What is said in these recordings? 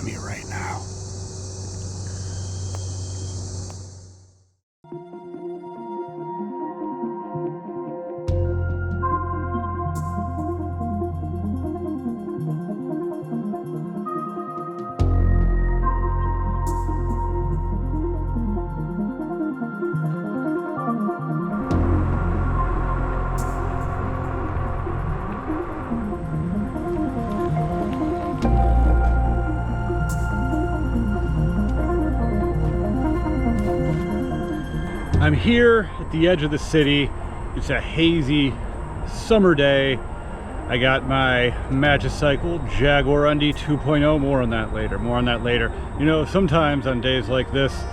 me right now. I'm here at the edge of the city. It's a hazy summer day. I got my Magicycle Jaguarundi 2.0. More on that later. You know, sometimes on days like this,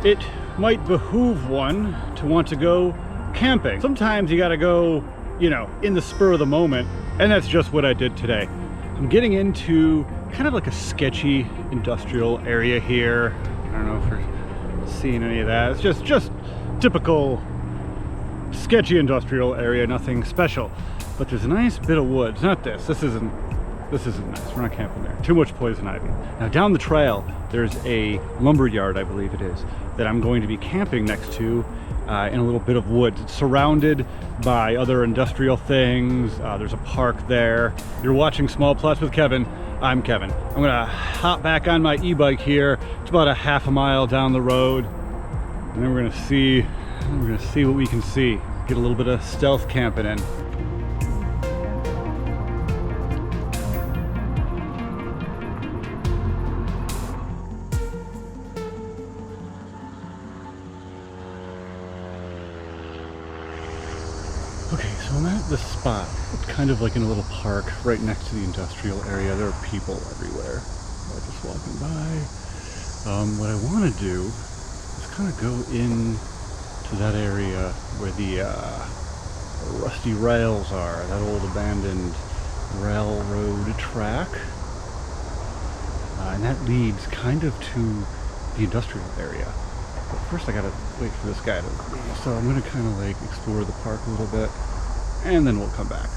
it might behoove one to want to go camping. Sometimes you gotta go, you know, in the spur of the moment, and that's just what I did today. I'm getting into kind of like a sketchy industrial area here. I don't know if you're seeing any of that. It's just typical sketchy industrial area, nothing special. But there's a nice bit of woods. Not this. This isn't nice. We're not camping there. Too much poison ivy. Now down the trail, there's a lumber yard, I believe it is, that I'm going to be camping next to in a little bit of woods. It's surrounded by other industrial things. There's a park there. You're watching Small Plots with Kevin. I'm Kevin. I'm gonna hop back on my e-bike here. It's about a half a mile down the road. And then we're gonna see what we can see. Get a little bit of stealth camping in. Okay, so I'm at this spot. It's kind of like in a little park right next to the industrial area. There are people everywhere. Just walking by. What I want to do is kind of go in to that area where the rusty rails are, that old abandoned railroad track. And that leads kind of to the industrial area. But first I gotta wait for this guy to leave. So I'm gonna kind of like explore the park a little bit, and then we'll come back.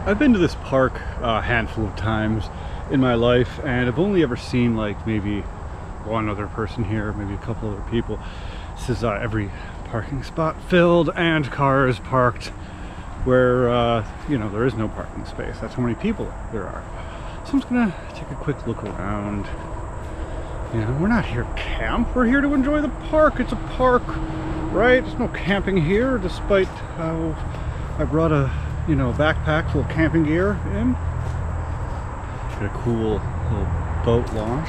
I've been to this park a handful of times in my life, and I've only ever seen like maybe one other person here, maybe a couple other people. This is every parking spot filled and cars parked where you know, there is no parking space. That's how many people there are. So I'm just gonna take a quick look around. You know, we're not here to camp, we're here to enjoy the park. It's a park, right? There's no camping here, despite how I brought a, you know, backpack full of camping gear in. Got a cool little boat launch.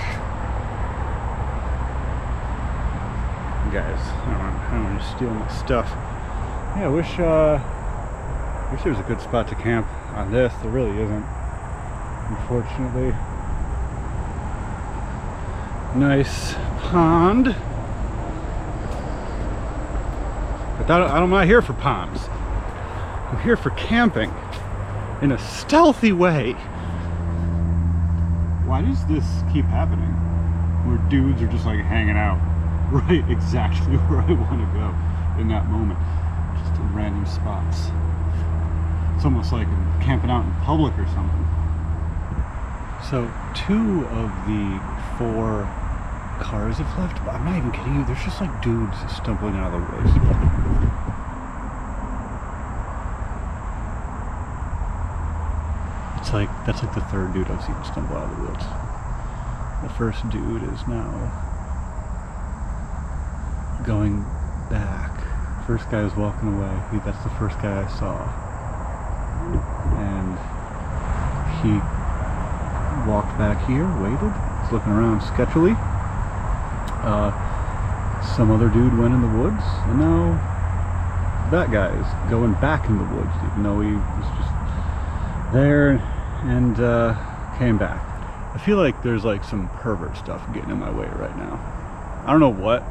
Guys, I don't want to steal my stuff. Yeah, I wish there was a good spot to camp on this. There really isn't, unfortunately. Nice pond. But I'm not here for ponds. I'm here for camping in a stealthy way. Why does this keep happening? Where dudes are just like hanging out right exactly where I want to go in that moment, just in random spots. It's almost like I'm camping out in public or something. So 2 of the 4 cars have left. I'm not even kidding you, there's just like dudes stumbling out of the woods. That's like the 3rd dude I've seen stumble out of the woods. The first dude is now going back. First guy is walking away. That's the first guy I saw. And he walked back here, waited. He's looking around sketchily. Some other dude went in the woods, and now that guy is going back in the woods, even though he was just there and came back. I feel like there's like some pervert stuff getting in my way right now. I don't know what.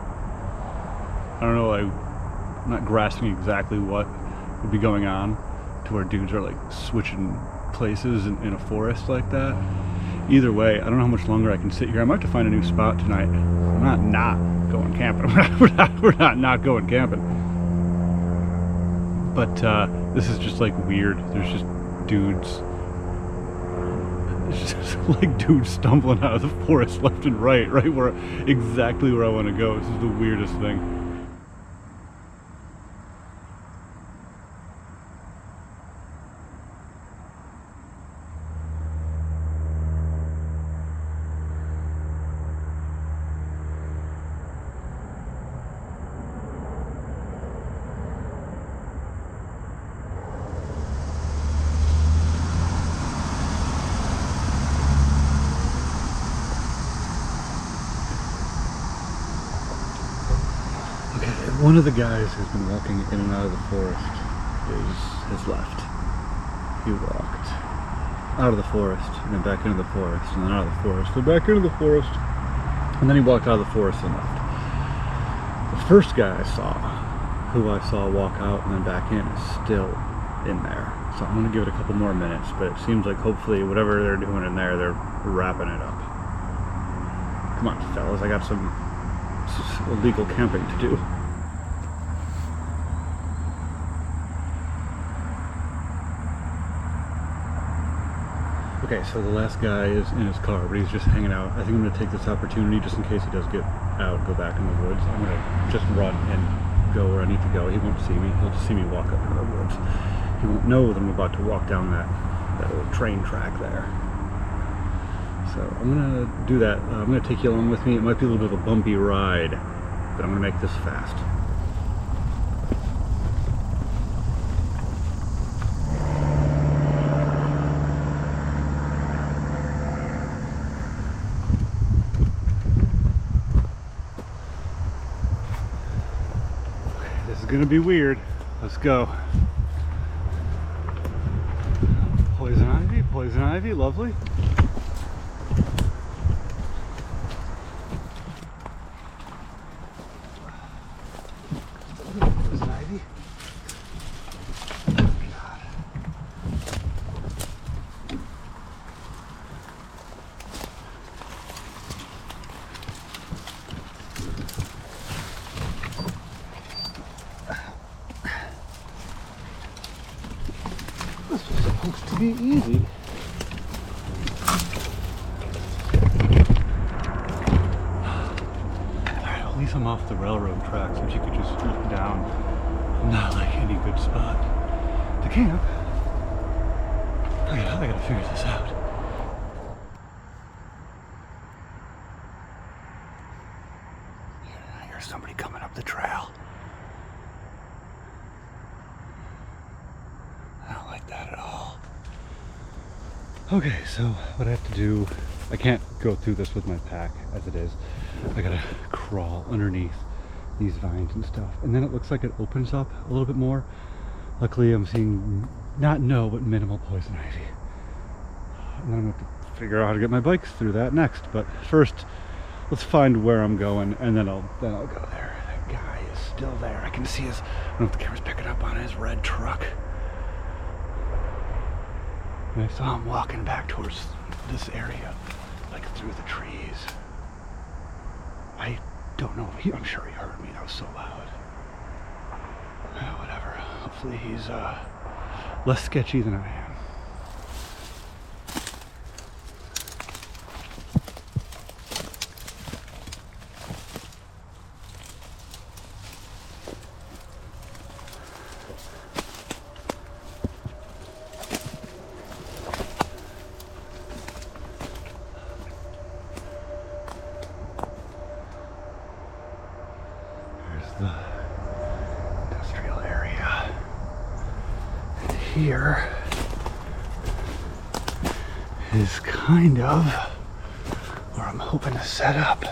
I'm not grasping exactly what would be going on to to where dudes are like switching places in a forest like that. Either way, I don't know how much longer I can sit here. I might have to find a new spot tonight. I'm not going camping. We're not going camping. But this is just like weird. There's just dudes. It's just like dudes stumbling out of the forest left and right where exactly where I want to go. This is the weirdest thing. One of the guys who's been walking in and out of the forest has left. He walked out of the forest, and then back into the forest, and then out of the forest, then back into the forest, and then he walked out of the forest and left. The first guy who I saw walk out and then back in, is still in there. So I'm going to give it a couple more minutes, but it seems like hopefully whatever they're doing in there, they're wrapping it up. Come on, fellas, I got some illegal camping to do. Okay, so the last guy is in his car, but he's just hanging out. I think I'm going to take this opportunity, just in case he does get out, go back in the woods. I'm going to just run and go where I need to go. He won't see me. He'll just see me walk up into the woods. He won't know that I'm about to walk down that little train track there. So I'm going to do that. I'm going to take you along with me. It might be a little bit of a bumpy ride, but I'm going to make this fast. Gonna be weird. Let's go. Poison ivy, lovely. Poison ivy. This was supposed to be easy. Alright, at least I'm off the railroad tracks, which you could just look down. Not like any good spot to camp. I gotta figure this out. I hear somebody coming up the trail. I don't like that at all. Okay, so what I have to do, I can't go through this with my pack as it is. I gotta crawl underneath these vines and stuff. And then it looks like it opens up a little bit more. Luckily I'm seeing but minimal poison ivy. And then I'm gonna have to figure out how to get my bikes through that next. But first, let's find where I'm going, and then I'll go there. That guy is still there. I can see his, I don't know if the camera's picking up on his red truck. And I saw him walking back towards this area, like through the trees. I don't know, I'm sure he heard me, that was so loud. Whatever, hopefully he's less sketchy than I am. The industrial area. And here is kind of where I'm hoping to set up.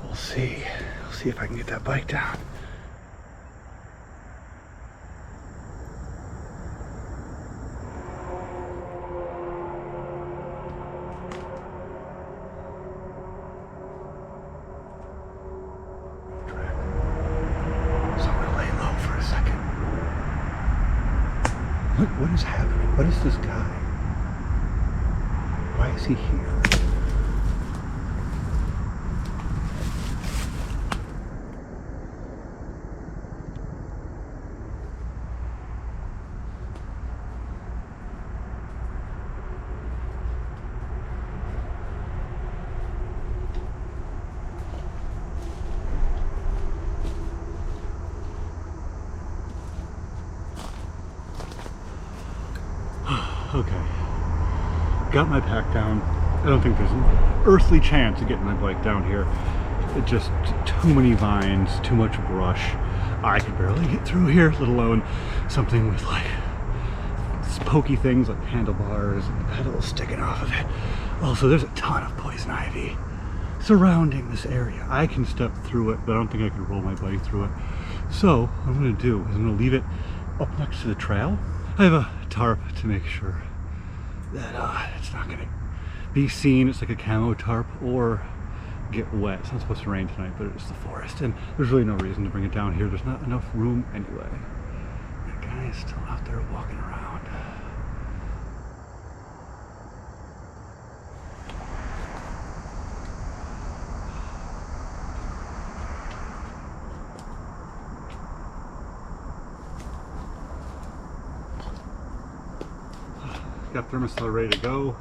We'll see. We'll see if I can get that bike down. So I'm gonna lay low for a second. What is happening? What is this guy? Why is he here? Okay, got my pack down. I don't think there's an earthly chance of getting my bike down here. It just too many vines, too much brush. I could barely get through here, let alone something with like pokey things like handlebars and pedals sticking off of it. Also, there's a ton of poison ivy surrounding this area. I can step through it, but I don't think I can roll my bike through it. So what I'm going to do is I'm going to leave it up next to the trail. I have a tarp to make sure that it's not going to be seen. It's like a camo tarp or get wet. It's not supposed to rain tonight, but it's the forest, and there's really no reason to bring it down here. There's not enough room anyway. That guy is still out there walking around. Got thermostat ready to go.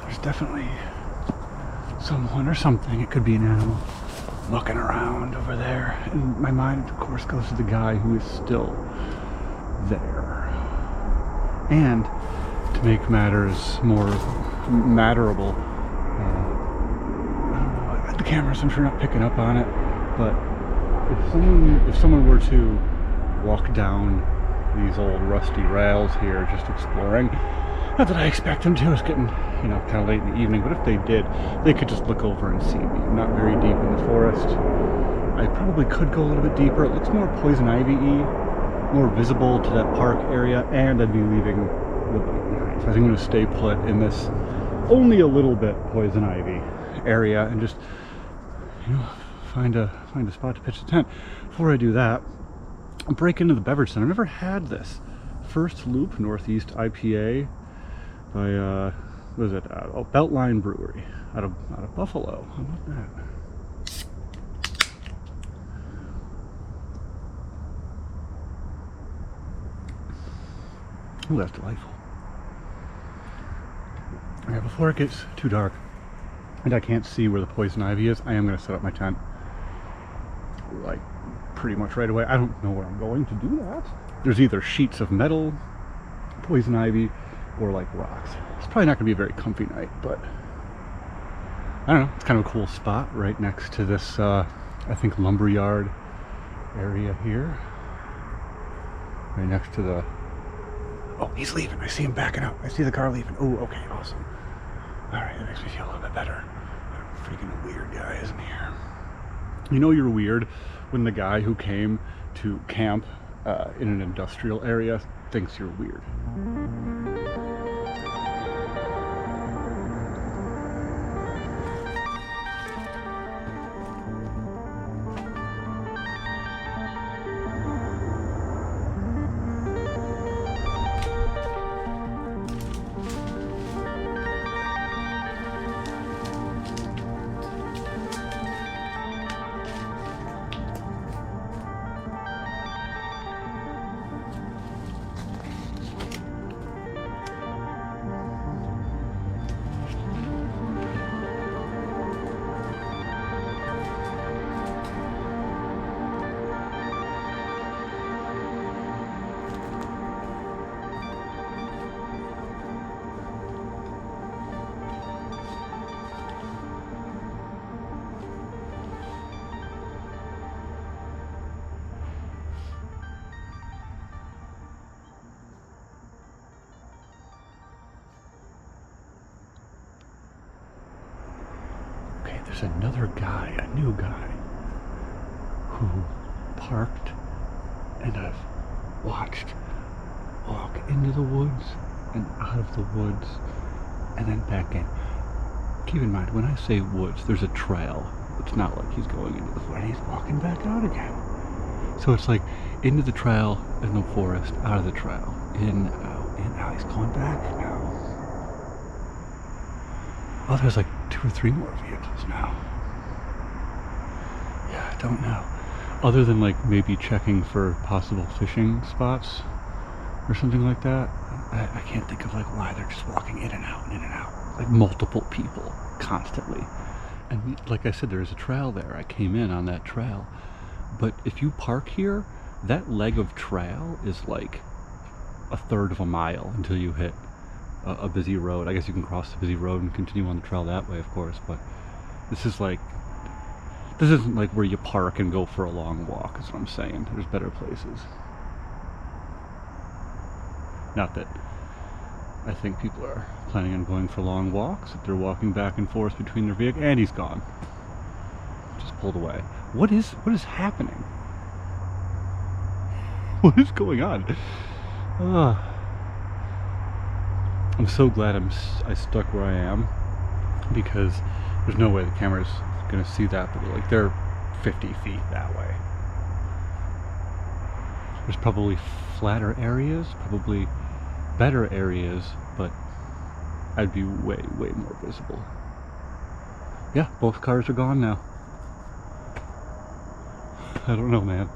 There's definitely someone or something. It could be an animal looking around over there. And my mind, of course, goes to the guy who is still there. And to make matters more matterable, I don't know, the cameras I'm sure not picking up on it, but if someone were to walk down these old rusty rails here just exploring, not that I expect them to, it's getting, you know, kind of late in the evening, but if they did, they could just look over and see me. I'm not very deep in the forest. I probably could go a little bit deeper. It looks more poison ivy-y, more visible to that park area, and I'd be leaving the bike behind. So I think I'm going to stay put in this only a little bit poison ivy area and just, you know, find a spot to pitch the tent. Before I do that, I'll break into the beverage center. I've never had this. First Loop Northeast IPA by what is it? Beltline Brewery out of Buffalo. How about that? Ooh, that's delightful. Okay, before it gets too dark and I can't see where the poison ivy is, I am going to set up my tent like pretty much right away. I don't know where I'm going to do that. There's either sheets of metal, poison ivy, or like rocks. It's probably not going to be a very comfy night, but I don't know. It's kind of a cool spot right next to this, I think, lumberyard area here. Right next to the... Oh, he's leaving. I see him backing up. I see the car leaving. Oh, okay, awesome. All right, that makes me feel a little bit better. Freaking weird guy, isn't here? You know you're weird when the guy who came to camp in an industrial area thinks you're weird. There's another guy, a new guy, who parked in a watched walk into the woods and out of the woods and then back in. Keep in mind, when I say woods, there's a trail. It's not like he's going into the forest, he's walking back out again. So it's like into the trail, in the forest, out of the trail, in, out. He's going back now. Oh, there's like 2 or 3 more vehicles now. Yeah, I don't know. Other than like maybe checking for possible fishing spots or something like that, I can't think of like why they're just walking in and out and in and out. Like multiple people constantly. And like I said, there's a trail there. I came in on that trail. But if you park here, that leg of trail is like 1/3 of a mile until you hit a busy road. I guess you can cross the busy road and continue on the trail that way, of course, but this isn't like where you park and go for a long walk, is what I'm saying. There's better places. Not that I think people are planning on going for long walks. If they're walking back and forth between their vehicles, and he's gone. Just pulled away. What is happening? What is going on? I'm so glad I stuck where I am, because there's no way the camera's gonna see that, but like they're 50 feet that way. There's probably flatter areas, probably better areas, but I'd be way more visible. Yeah, both cars are gone now. I don't know, man.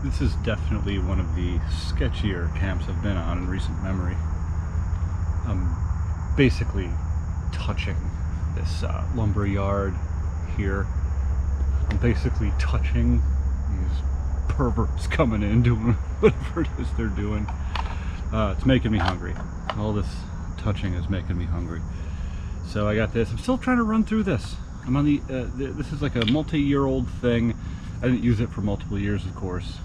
This is definitely one of the sketchier camps I've been on in recent memory. I'm basically touching this lumber yard here. I'm basically touching these perverts coming in doing whatever it is they're doing. It's making me hungry. All this touching is making me hungry. So I got this. I'm still trying to run through this. I'm on the this is like a multi-year-old thing. I didn't use it for multiple years, of course,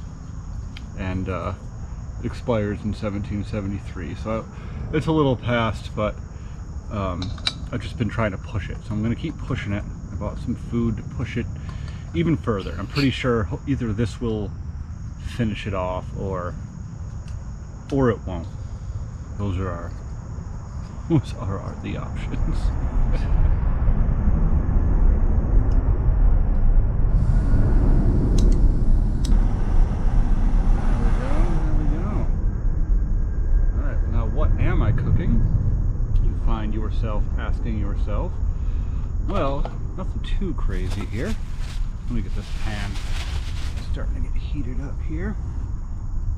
and it expires in 1773. So it's a little past, but I've just been trying to push it. So I'm going to keep pushing it. I bought some food to push it even further. I'm pretty sure either this will finish it off or it won't. Those are the options. There we go. All right, now what am I cooking? You find yourself asking yourself. Well, nothing too crazy here. Let me get this pan starting to get heated up here.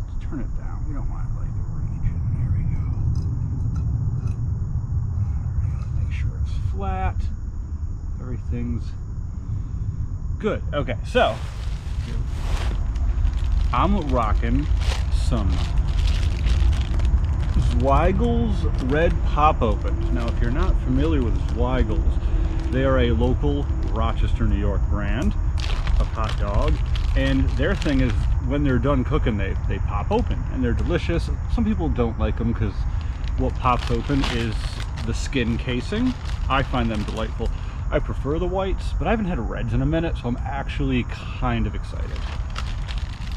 Let's turn it down. We don't want it like raging. There we go. Right, make sure it's flat. Everything's good. Okay, so I'm rocking some Zweigle's Red Pop Opens. Now, if you're not familiar with Zweigle's, they are a local Rochester, New York brand of hot dog, and their thing is when they're done cooking, they pop open, and they're delicious. Some people don't like them because what pops open is the skin casing. I find them delightful. I prefer the whites, but I haven't had reds in a minute, so I'm actually kind of excited.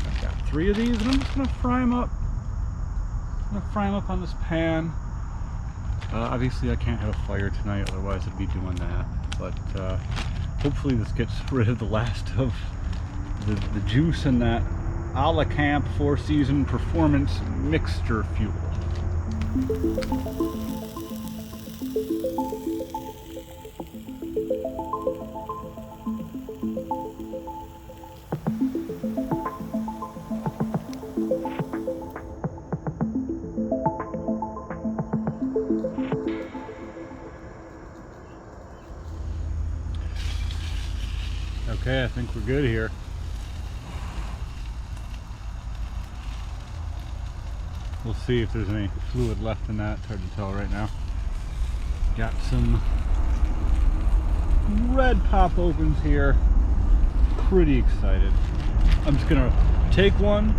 I've got 3 of these, and I'm just gonna fry them up. I'm gonna fry them up on this pan. Obviously I can't have a fire tonight, otherwise I'd be doing that, but hopefully this gets rid of the last of the juice in that a la camp 4-season performance mixture fuel. Okay, I think we're good here. We'll see if there's any fluid left in that. It's hard to tell right now. Got some red pop opens here. Pretty excited. I'm just gonna take one,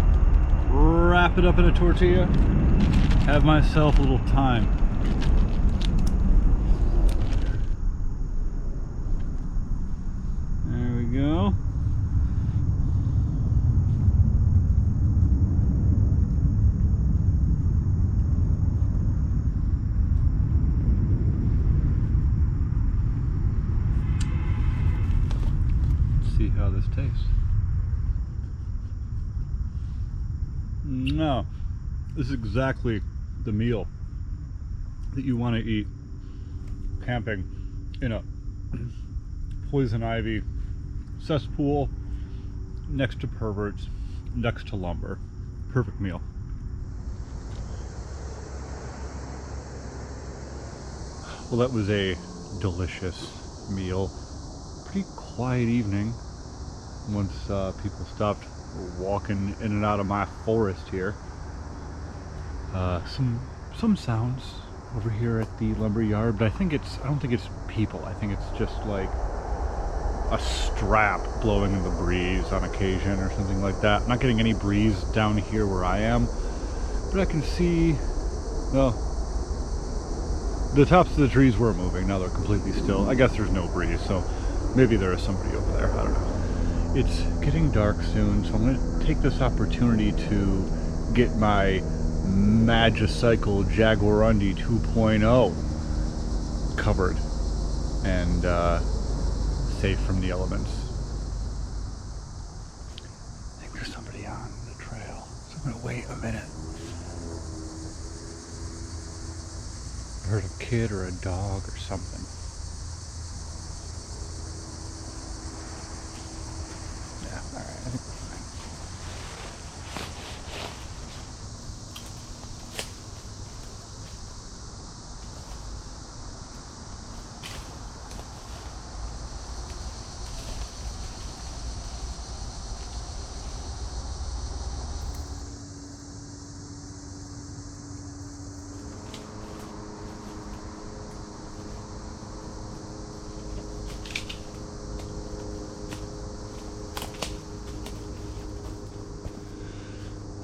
wrap it up in a tortilla, have myself a little time. There we go. Let's see how this tastes. No, this is exactly the meal that you want to eat camping in a poison ivy cesspool next to perverts, next to lumber. Perfect meal. Well, that was a delicious meal. Pretty quiet evening once people stopped walking in and out of my forest here. Some sounds over here at the lumber yard, but I don't think it's people. I think it's just like a strap blowing in the breeze on occasion or something like that. I'm not getting any breeze down here where I am, but I can see, well, the tops of the trees were moving. Now they're completely still. I guess there's no breeze, so maybe there is somebody over there. I don't know. It's getting dark soon, so I'm going to take this opportunity to get my Magicycle Jaguarundi 2.0 covered and safe from the elements. I think there's somebody on the trail, so I'm going to wait a minute. I heard a kid or a dog or something. Yeah, alright, I think we're fine.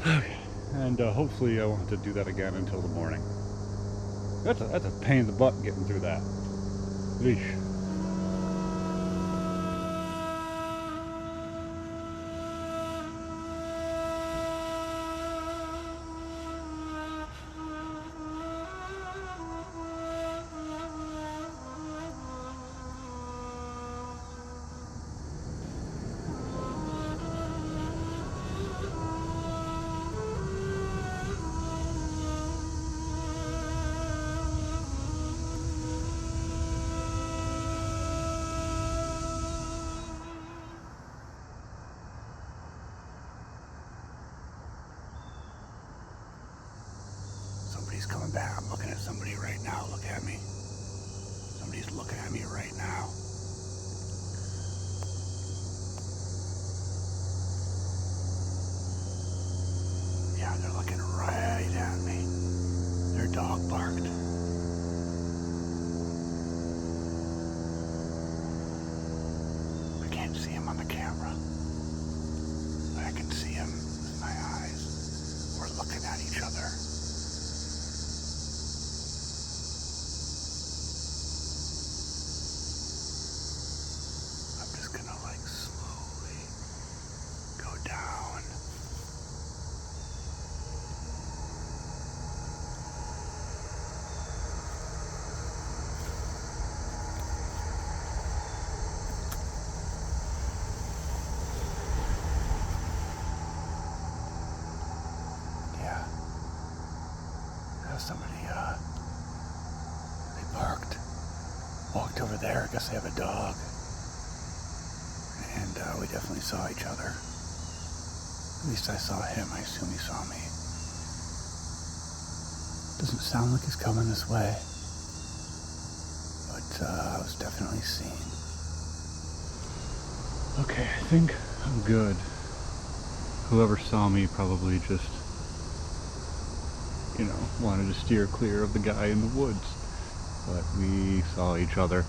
Okay, and hopefully I won't have to do that again until the morning. That's a pain in the butt getting through that. Eesh. Somebody's coming back. I'm looking at somebody right now. Look at me. Somebody's looking at me right now. Yeah, they're looking right at me. Their dog barked. I can't see him on the camera, but I can see him with my eyes. We're looking at each other. Somebody, they parked, walked over there. I guess they have a dog. And we definitely saw each other. At least I saw him. I assume he saw me. Doesn't sound like he's coming this way. But I was definitely seen. Okay, I think I'm good. Whoever saw me probably just, wanted to steer clear of the guy in the woods. But we saw each other.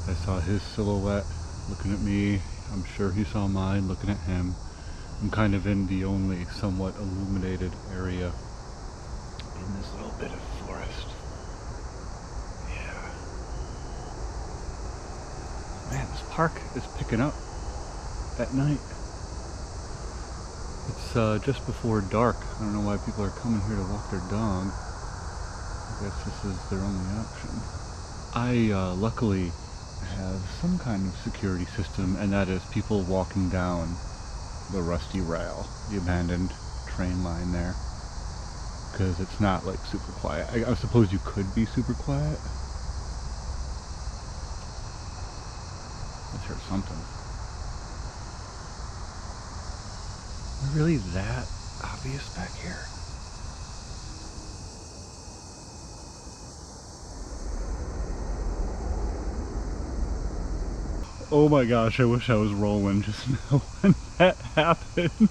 I saw his silhouette looking at me. I'm sure he saw mine looking at him. I'm kind of in the only somewhat illuminated area in this little bit of forest. Yeah. Man, this park is picking up at night. It's just before dark. I don't know why people are coming here to walk their dog. I guess this is their only option. I luckily have some kind of security system, and that is people walking down the rusty rail, the abandoned train line there, because it's not like super quiet. I suppose you could be super quiet. Let's hear something. Is it really that obvious back here? Oh my gosh, I wish I was rolling just now when that happened.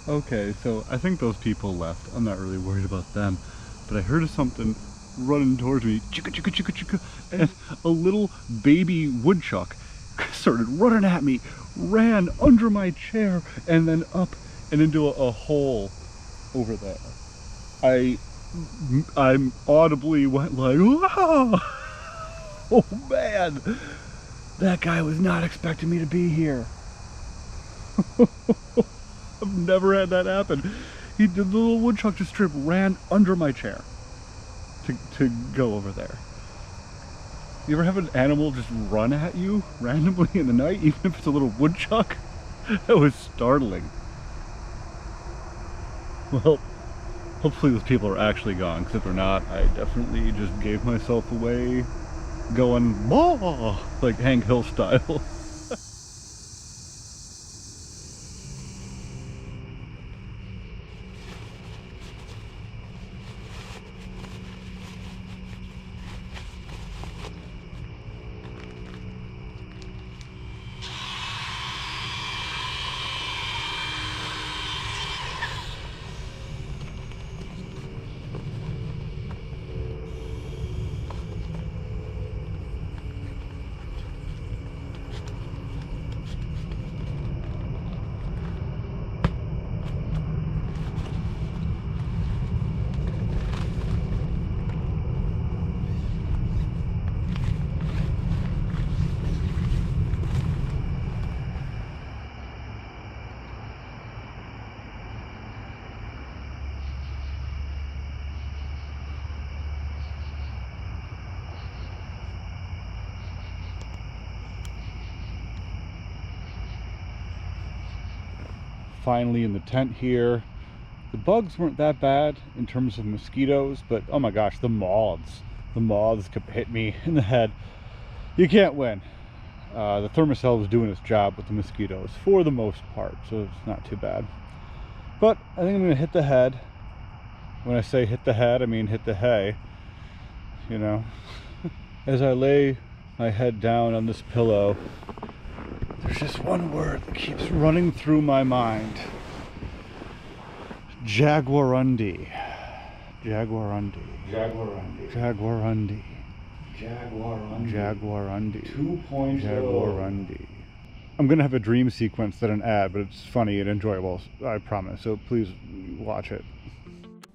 Okay, so I think those people left. I'm not really worried about them. But I heard something running towards me. Chicka, chicka, chicka, chicka. And a little baby woodchuck started running at me, ran under my chair, and then up and into a hole over there. I audibly went like, wow! Oh man! That guy was not expecting me to be here. I've never had that happen. The little woodchuck just straight ran under my chair to go over there. You ever have an animal just run at you randomly in the night, even if it's a little woodchuck? That was startling. Well, hopefully those people are actually gone, because if they're not, I definitely just gave myself away going, "Bah!" like Hank Hill style. Finally in the tent here. The bugs weren't that bad in terms of mosquitoes, but oh my gosh, the moths could hit me in the head. You can't win. The Thermacell was doing its job with the mosquitoes for the most part, so it's not too bad. But I think I'm gonna hit the head. When I say hit the head, I mean hit the hay, you know. As I lay my head down on this pillow, there's just one word that keeps running through my mind. Jaguarundi. Jaguarundi. Jaguarundi. Jaguarundi. Jaguarundi. Jaguarundi. 2.0. Jaguarundi. I'm gonna have a dream sequence that an ad, but it's funny and enjoyable, I promise. So please watch it.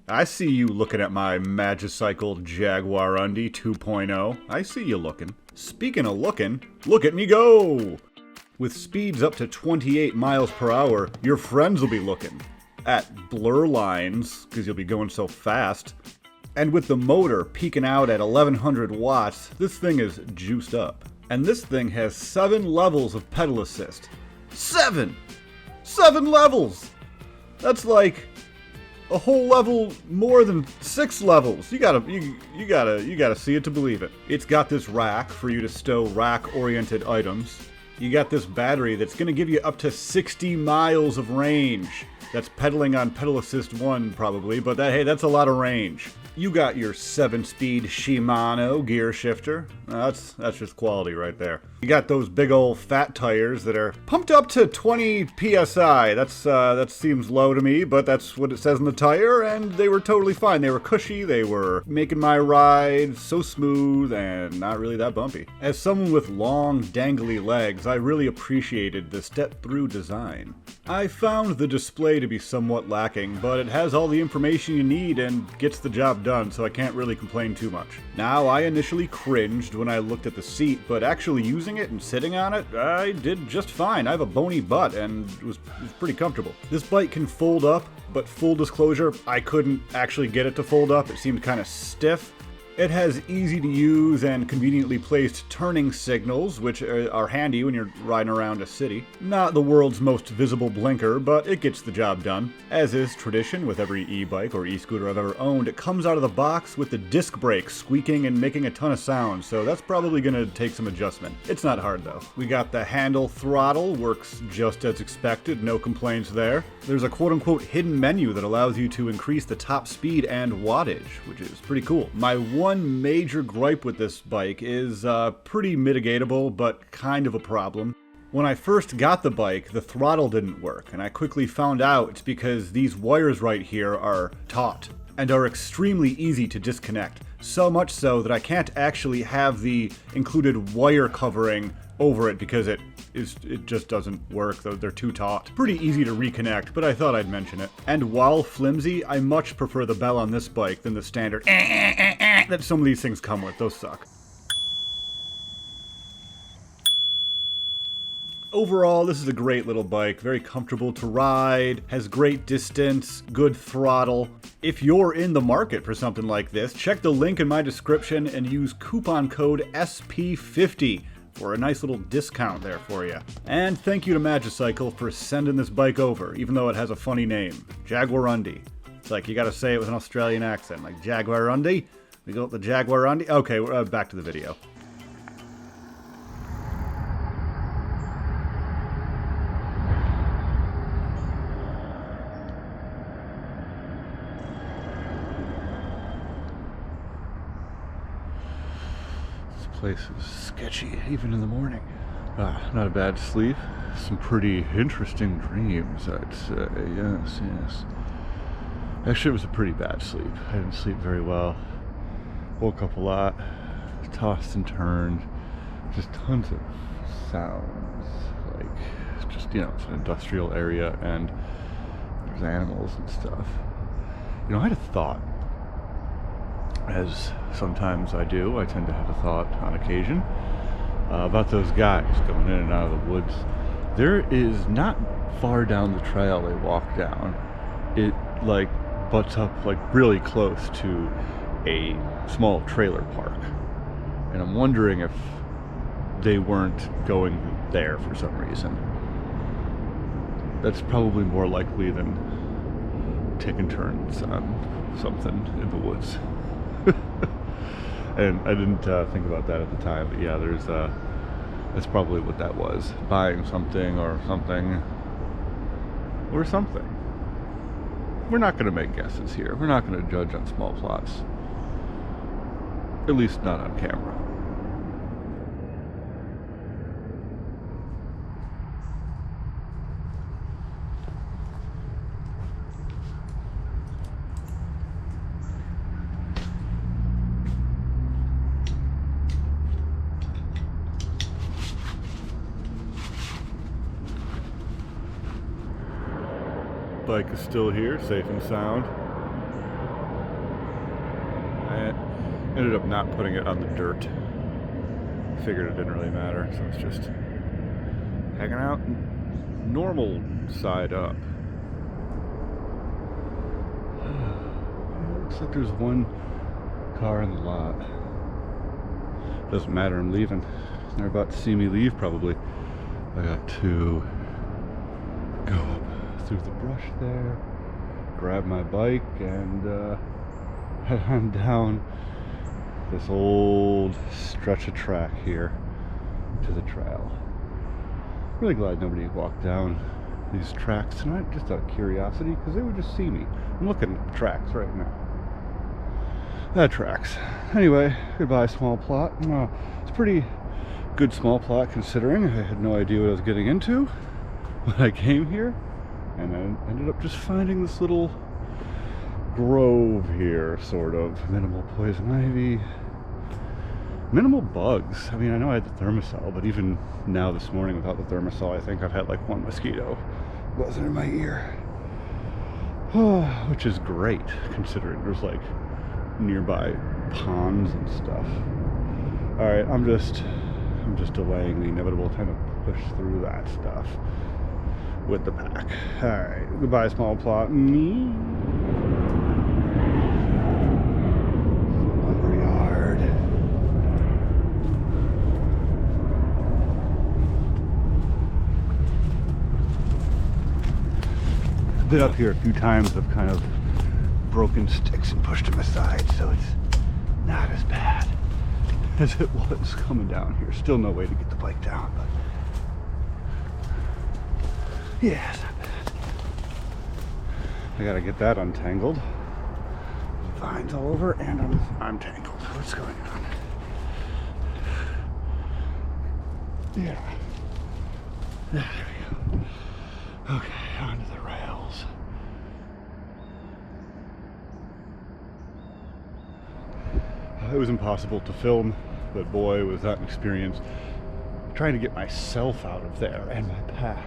I see you looking at my Magicycle Jaguarundi 2.0. I see you looking. Speaking of looking, look at me go! With speeds up to 28 miles per hour, your friends will be looking at blur lines, because you'll be going so fast. And with the motor peaking out at 1100 watts, this thing is juiced up. And this thing has 7 levels of pedal assist. 7 levels! That's like a whole level more than 6 levels. You gotta see it to believe it. It's got this rack for you to stow rack-oriented items. You got this battery that's gonna give you up to 60 miles of range. That's pedaling on pedal assist 1 probably, but hey, that's a lot of range. You got your 7-speed Shimano gear shifter. That's just quality right there. You got those big old fat tires that are pumped up to 20 psi. That seems low to me, but that's what it says on the tire, and they were totally fine. They were cushy, they were making my ride so smooth and not really that bumpy. As someone with long, dangly legs, I really appreciated the step-through design. I found the display to be somewhat lacking, but it has all the information you need and gets the job done, so I can't really complain too much. Now, I initially cringed when I looked at the seat, but actually using it and sitting on it, I did just fine. I have a bony butt and it was pretty comfortable. This bike can fold up, but full disclosure, I couldn't actually get it to fold up. It seemed kind of stiff. It has easy to use and conveniently placed turning signals, which are handy when you're riding around a city. Not the world's most visible blinker, but it gets the job done. As is tradition with every e-bike or e-scooter I've ever owned, it comes out of the box with the disc brakes squeaking and making a ton of sound, so that's probably going to take some adjustment. It's not hard though. We got the handle throttle, works just as expected, no complaints there. There's a quote-unquote hidden menu that allows you to increase the top speed and wattage, which is pretty cool. My one major gripe with this bike is pretty mitigatable, but kind of a problem. When I first got the bike, the throttle didn't work, and I quickly found out it's because these wires right here are taut and are extremely easy to disconnect. So much so that I can't actually have the included wire covering over it because it just doesn't work. They're too taut. Pretty easy to reconnect, but I thought I'd mention it. And while flimsy, I much prefer the bell on this bike than the standard that some of these things come with. Those suck. Overall, this is a great little bike, very comfortable to ride, has great distance, good throttle. If you're in the market for something like this, check the link in my description and use coupon code SP50 for a nice little discount there for you. And thank you to Magicycle for sending this bike over, even though it has a funny name, Jaguarundi. It's like you gotta say it with an Australian accent, like Jaguarundi. We got the Jaguarundi. Okay, we're back to the video. Place is sketchy even in the morning. Not a bad sleep. Some pretty interesting dreams, I'd say. Yes. Actually, it was a pretty bad sleep. I didn't sleep very well. Woke up a lot, tossed and turned. Just tons of sounds. Like, just, it's an industrial area and there's animals and stuff. I had a thought. As sometimes I do, I tend to have a thought on occasion about those guys going in and out of the woods. There is not far down the trail they walk down. It butts up really close to a small trailer park. And I'm wondering if they weren't going there for some reason. That's probably more likely than taking turns on something in the woods. And I didn't think about that at the time, but yeah, that's probably what that was. Buying something or something. Or something. We're not going to make guesses here. We're not going to judge on small plots. At least not on camera. Bike is still here, safe and sound. I ended up not putting it on the dirt. Figured it didn't really matter, so it's just hanging out normal side up. Looks like there's one car in the lot. Doesn't matter, I'm leaving. They're about to see me leave probably. I got to go up through the brush there, grab my bike, and head on down this old stretch of track here to the trail. Really glad nobody walked down these tracks tonight, just out of curiosity, because they would just see me. I'm looking at the tracks right now. That tracks. Anyway, goodbye, small plot. It's pretty Good small plot considering I had no idea what I was getting into when I came here, and I ended up just finding this little grove here, sort of. Minimal poison ivy, minimal bugs. I mean, I know I had the thermosol, but even now this morning without the thermosol, I think I've had like one mosquito buzzing in my ear. Which is great considering there's like nearby ponds and stuff. All right, I'm just delaying the inevitable time to push through that stuff with the pack. All right, goodbye small plot. Me. Lumberyard. Been up here a few times. I've kind of broken sticks and pushed them aside, so it's not as bad as it was coming down here. Still no way to get the bike down, but yeah, it's not bad. I gotta get that untangled. Vines all over, and I'm tangled. What's going on? Yeah. There we go. Okay, onto the rails. It was impossible to film, but boy, was that an experience. Trying to get myself out of there and my pack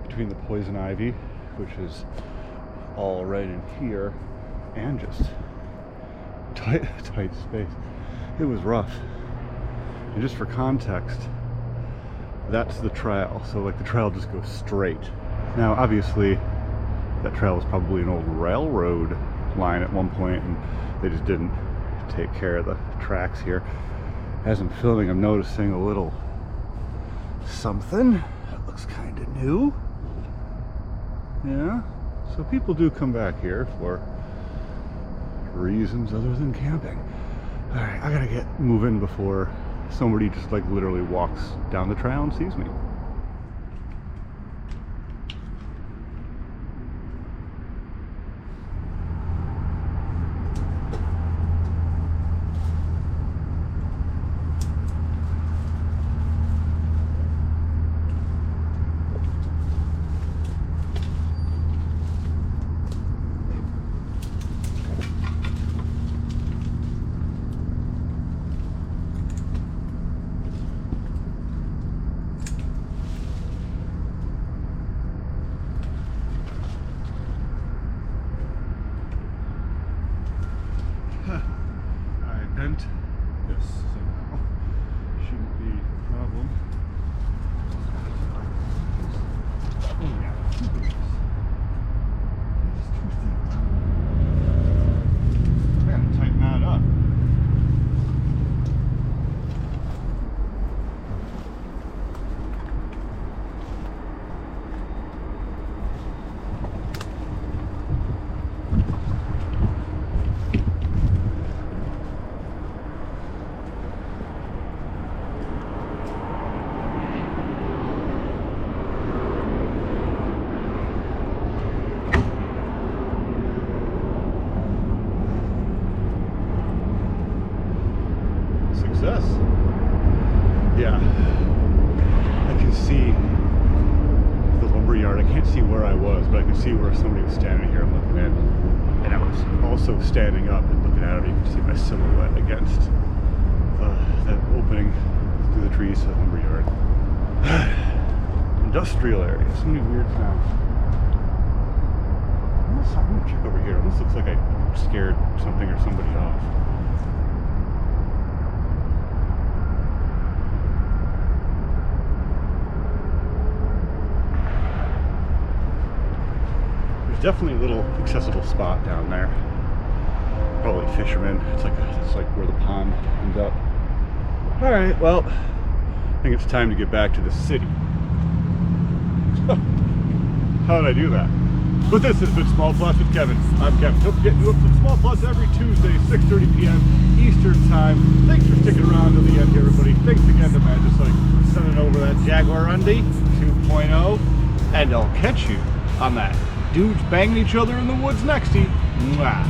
between the poison ivy, which is all right in here, and just tight space. It was rough. And just for context, that's the trail. So like the trail just goes straight. Now obviously that trail was probably an old railroad line at one point, and they just didn't take care of the tracks here. As I'm filming, I'm noticing a little something that looks kind of new. Yeah, so people do come back here for reasons other than camping. All right, I gotta get moving before somebody just like literally walks down the trail and sees me. This somehow shouldn't be a problem. Oh yeah, it's too thick. I gotta tighten that up. Success. Yeah, I can see the lumberyard. I can't see where I was, but I can see where somebody was standing here and looking in. And I was also standing up and looking at it. You can see my silhouette against that opening through the trees to the lumberyard. Industrial area. So many weird sounds. I'm gonna check over here. This looks like I scared something or somebody off. Definitely a little accessible spot down there. Probably fishermen. It's like where the pond ends up. All right, well, I think it's time to get back to the city. How did I do that? But this has been Small Plots with Kevin. I'm Kevin. Don't forget to look for Small Plots every Tuesday, 6:30 p.m. Eastern Time. Thanks for sticking around to the end here, everybody. Thanks again to Magicycle for sending over that Jaguarundi 2.0, and I'll catch you on that dudes banging each other in the woods next to you. Mwah.